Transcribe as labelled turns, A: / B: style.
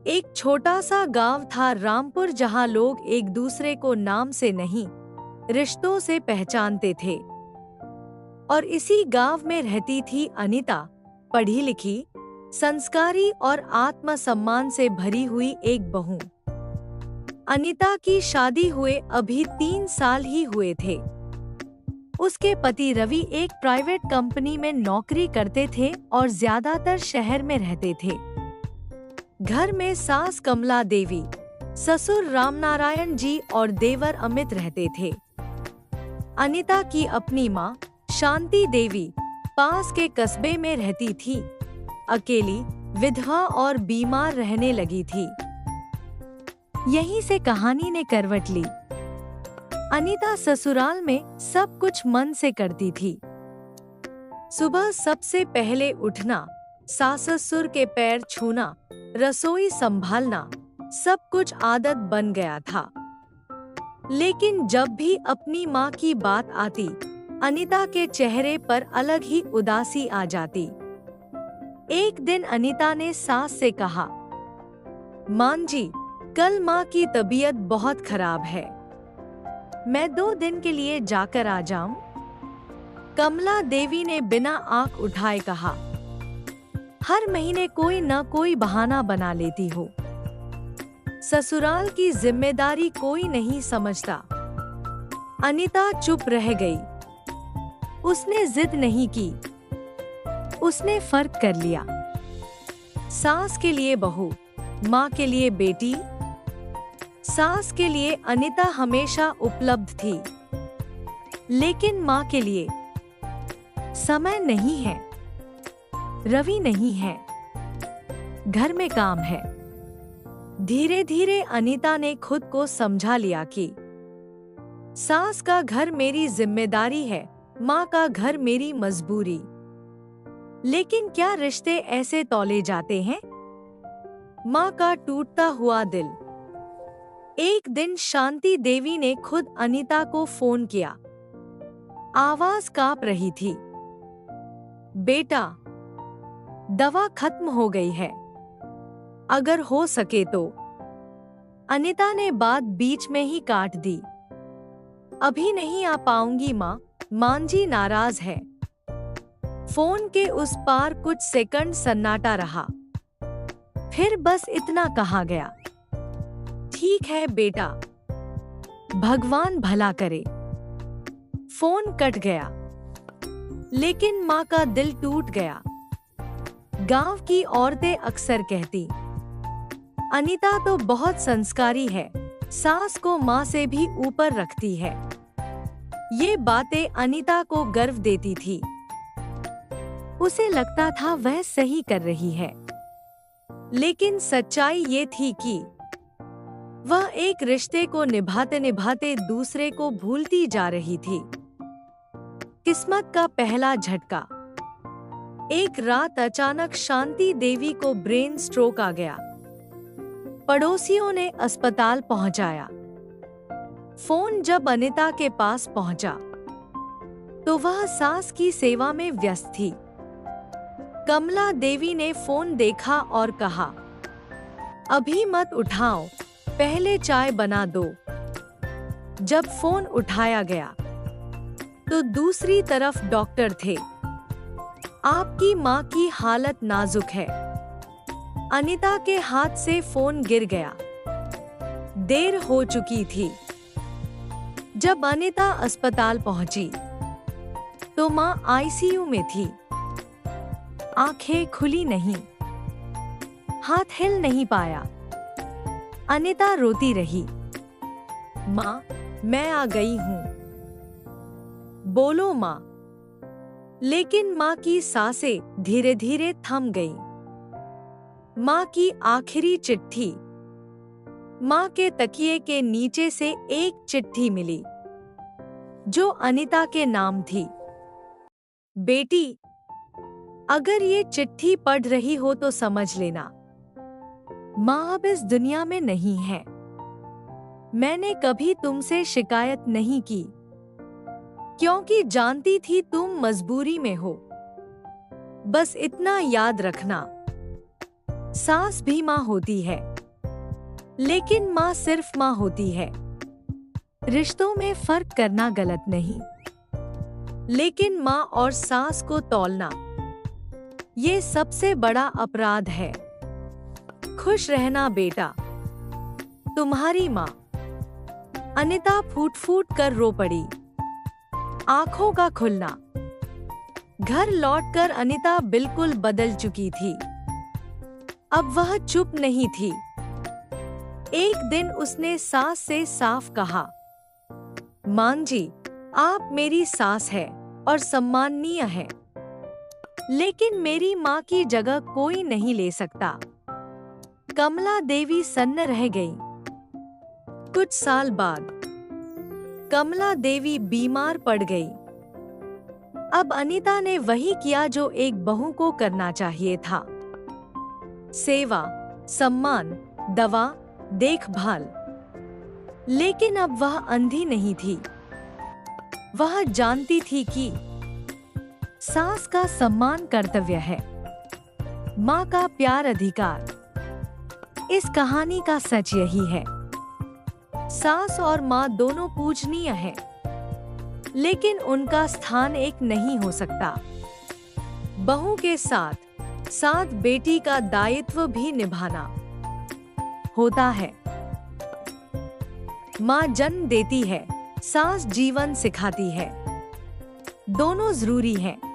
A: एक छोटा सा गांव था रामपुर, जहां लोग एक दूसरे को नाम से नहीं, रिश्तों से पहचानते थे। और इसी गांव में रहती थी अनीता, पढ़ी लिखी, संस्कारी और आत्मसम्मान से भरी हुई एक बहू। अनीता की शादी हुए अभी 3 साल ही हुए थे। उसके पति रवि एक प्राइवेट कंपनी में नौकरी करते थे और ज्यादातर शहर में रहते थे। घर में सास कमला देवी, ससुर रामनारायण जी और देवर अमित रहते थे। अनीता की अपनी माँ शांति देवी पास के कस्बे में रहती थी, अकेली, विधवा और बीमार रहने लगी थी। यहीं से कहानी ने करवट ली। अनीता ससुराल में सब कुछ मन से करती थी। सुबह सबसे पहले उठना, सास ससुर के पैर छूना, रसोई संभालना, सब कुछ आदत बन गया था। लेकिन जब भी अपनी माँ की बात आती, अनीता के चेहरे पर अलग ही उदासी आ जाती। एक दिन अनीता ने सास से कहा, माँ जी, कल माँ की तबीयत बहुत खराब है, मैं 2 दिन के लिए जाकर आ जाऊं? कमला देवी ने बिना आंख उठाए कहा, हर महीने कोई न कोई बहाना बना लेती हो। ससुराल की जिम्मेदारी कोई नहीं समझता। अनीता चुप रह गई। उसने जिद नहीं की, उसने फर्क कर लिया। सास के लिए बहू, माँ के लिए बेटी। सास के लिए अनीता हमेशा उपलब्ध थी, लेकिन माँ के लिए समय नहीं है, रवि नहीं है, घर में काम है। धीरे धीरे अनीता ने खुद को समझा लिया कि सास का घर मेरी जिम्मेदारी है, माँ का घर मेरी मजबूरी। लेकिन क्या रिश्ते ऐसे तौले जाते हैं? माँ का टूटता हुआ दिल। एक दिन शांति देवी ने खुद अनीता को फोन किया। आवाज कांप रही थी, बेटा, दवा खत्म हो गई है, अगर हो सके तो। अनीता ने बात बीच में ही काट दी। अभी नहीं आ पाऊंगी माँ, मांझी नाराज है। फोन के उस पार कुछ सेकंड सन्नाटा रहा। फिर बस इतना कहा गया, ठीक है बेटा, भगवान भला करे। फोन कट गया, लेकिन माँ का दिल टूट गया। गांव की औरतें अक्सर कहती, अनीता तो बहुत संस्कारी है, सास को माँ से भी ऊपर रखती है। ये बातें अनीता को गर्व देती थी। उसे लगता था वह सही कर रही है। लेकिन सच्चाई ये थी कि वह एक रिश्ते को निभाते निभाते दूसरे को भूलती जा रही थी। किस्मत का पहला झटका। एक रात अचानक शांति देवी को ब्रेन स्ट्रोक आ गया। पड़ोसियों ने अस्पताल पहुंचाया। फोन जब अनीता के पास पहुंचा, तो वह सास की सेवा में व्यस्त थी। कमला देवी ने फोन देखा और कहा, अभी मत उठाओ, पहले चाय बना दो। जब फोन उठाया गया, तो दूसरी तरफ डॉक्टर थे। आपकी माँ की हालत नाजुक है। अनीता के हाथ से फोन गिर गया। देर हो चुकी थी। जब अनीता अस्पताल पहुंची, तो माँ आईसीयू में थी। आंखें खुली नहीं, हाथ हिल नहीं पाया। अनीता रोती रही, माँ, मैं आ गई हूँ, बोलो माँ। लेकिन माँ की सांसें धीरे धीरे थम गईं। माँ की आखिरी चिट्ठी। माँ के तकिए के नीचे से एक चिट्ठी मिली, जो अनीता के नाम थी। बेटी, अगर ये चिट्ठी पढ़ रही हो तो समझ लेना, माँ अब इस दुनिया में नहीं है। मैंने कभी तुमसे शिकायत नहीं की, क्योंकि जानती थी तुम मजबूरी में हो। बस इतना याद रखना, सास भी माँ होती है। लेकिन माँ सिर्फ माँ होती है। रिश्तों में फर्क करना गलत नहीं, लेकिन माँ और सास को तौलना, ये सबसे बड़ा अपराध है। खुश रहना बेटा, तुम्हारी माँ। अनिता फूट फूट कर रो पड़ी। आंखों का खुलना। घर लौटकर अनिता बिल्कुल बदल चुकी थी। अब वह चुप नहीं थी। एक दिन उसने सास से साफ कहा, मां जी, आप मेरी सास है और सम्माननीय है, लेकिन मेरी माँ की जगह कोई नहीं ले सकता। कमला देवी सन्न रह गई। कुछ साल बाद कमला देवी बीमार पड़ गई। अब अनिता ने वही किया जो एक बहू को करना चाहिए था। सेवा, सम्मान, दवा, देखभाल। लेकिन अब वह अंधी नहीं थी। वह जानती थी कि सास का सम्मान कर्तव्य है, माँ का प्यार अधिकार। इस कहानी का सच यही है। सास और माँ दोनों पूजनीय हैं, लेकिन उनका स्थान एक नहीं हो सकता। बहू के साथ साथ बेटी का दायित्व भी निभाना होता है। माँ जन्म देती है, सास जीवन सिखाती है। दोनों जरूरी हैं।